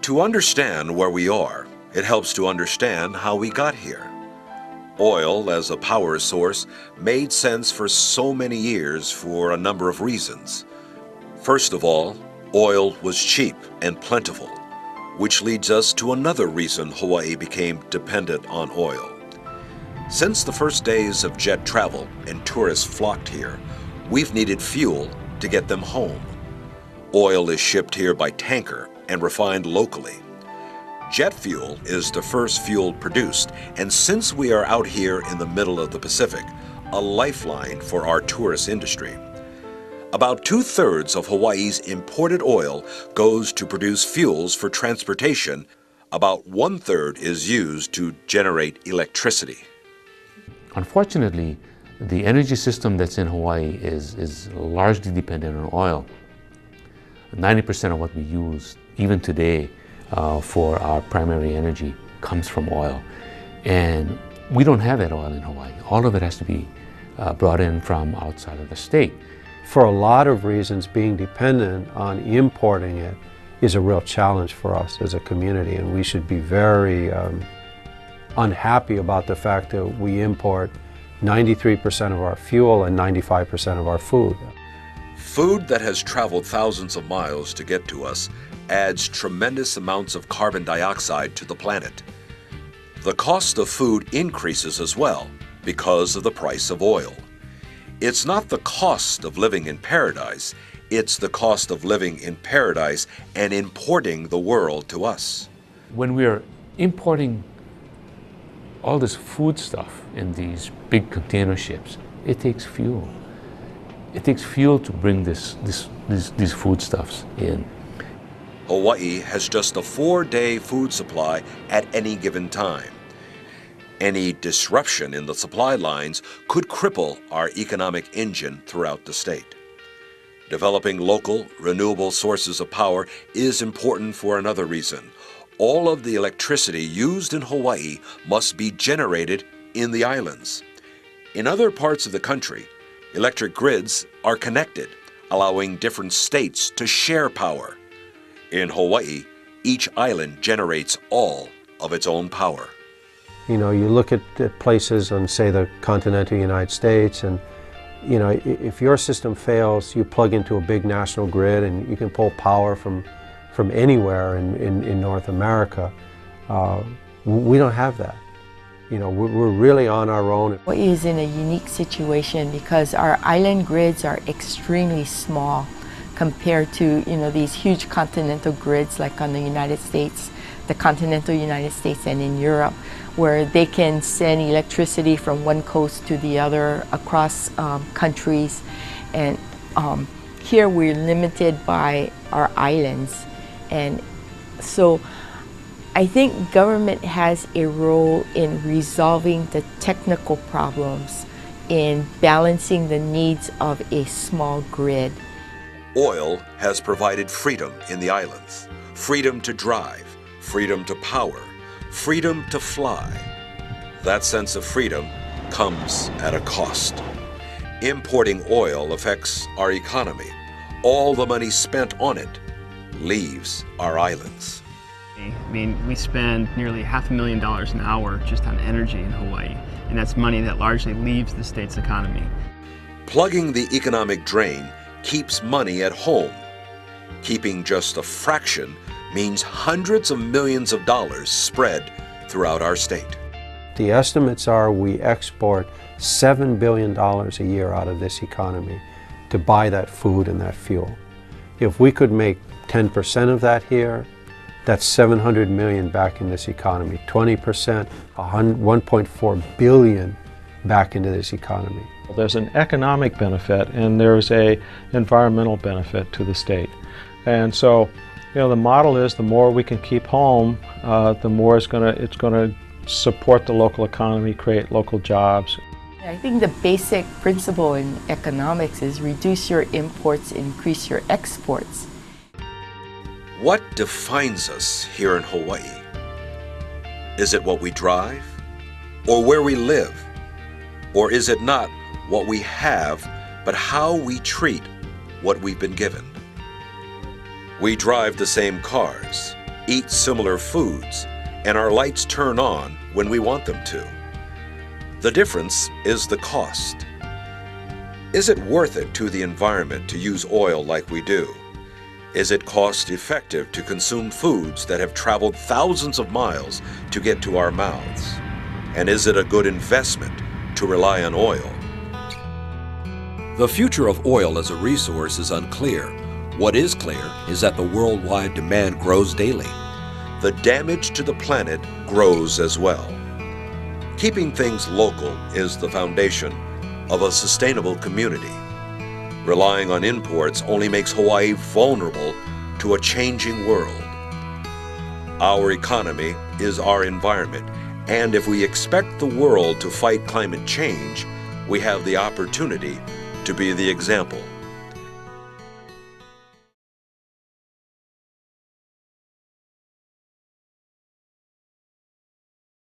To understand where we are, it helps to understand how we got here. Oil as a power source made sense for so many years for a number of reasons. First of all, oil was cheap and plentiful, which leads us to another reason Hawaii became dependent on oil. Since the first days of jet travel and tourists flocked here, we've needed fuel to get them home. Oil is shipped here by tanker and refined locally. Jet fuel is the first fuel produced, and since we are out here in the middle of the Pacific, a lifeline for our tourist industry. About 2/3 of Hawaii's imported oil goes to produce fuels for transportation. About 1/3 is used to generate electricity. Unfortunately, the energy system that's in Hawaii is largely dependent on oil. 90% of what we use, even today, for our primary energy comes from oil. And we don't have that oil in Hawaii. All of it has to be brought in from outside of the state. For a lot of reasons, being dependent on importing it is a real challenge for us as a community, and we should be very unhappy about the fact that we import 93% of our fuel and 95% of our food. Food that has traveled thousands of miles to get to us adds tremendous amounts of carbon dioxide to the planet. The cost of food increases as well because of the price of oil. It's not the cost of living in paradise, it's the cost of living in paradise and importing the world to us. When we are importing all this food stuff in these big container ships, it takes fuel. It takes fuel to bring these foodstuffs in. Hawaii has just a 4-day food supply at any given time. Any disruption in the supply lines could cripple our economic engine throughout the state. Developing local, renewable sources of power is important for another reason. All of the electricity used in Hawaii must be generated in the islands. In other parts of the country, electric grids are connected, allowing different states to share power. In Hawaii, each island generates all of its own power. You know, you look at places on, say, the continental United States, and, you know, if your system fails, you plug into a big national grid and you can pull power from anywhere in North America. We don't have that. You know, we're really on our own. Hawaii is in a unique situation because our island grids are extremely small compared to, you know, these huge continental grids like on the United States, the continental United States and in Europe, where they can send electricity from one coast to the other across countries. And here we're limited by our islands. And so I think government has a role in resolving the technical problems in balancing the needs of a small grid. Oil has provided freedom in the islands, freedom to drive, freedom to power, freedom to fly. That sense of freedom comes at a cost. Importing oil affects our economy. All the money spent on it leaves our islands. I mean, we spend nearly $500,000 an hour just on energy in Hawaii, and that's money that largely leaves the state's economy. Plugging the economic drain keeps money at home. Keeping just a fraction means hundreds of millions of dollars spread throughout our state. The estimates are we export $7 billion a year out of this economy to buy that food and that fuel. If we could make 10% of that here, that's $700 million back in this economy. 20%, $1.4 billion back into this economy. There's an economic benefit and there's an environmental benefit to the state. And so, you know, the model is the more we can keep home, the more it's going to support the local economy, create local jobs. I think the basic principle in economics is reduce your imports, increase your exports. What defines us here in Hawaii? Is it what we drive? Or where we live? Or is it not what we have, but how we treat what we've been given? We drive the same cars, eat similar foods, and our lights turn on when we want them to. The difference is the cost. Is it worth it to the environment to use oil like we do? Is it cost-effective to consume foods that have traveled thousands of miles to get to our mouths? And is it a good investment to rely on oil? The future of oil as a resource is unclear. What is clear is that the worldwide demand grows daily. The damage to the planet grows as well. Keeping things local is the foundation of a sustainable community. Relying on imports only makes Hawaii vulnerable to a changing world. Our economy is our environment, and if we expect the world to fight climate change, we have the opportunity to be the example.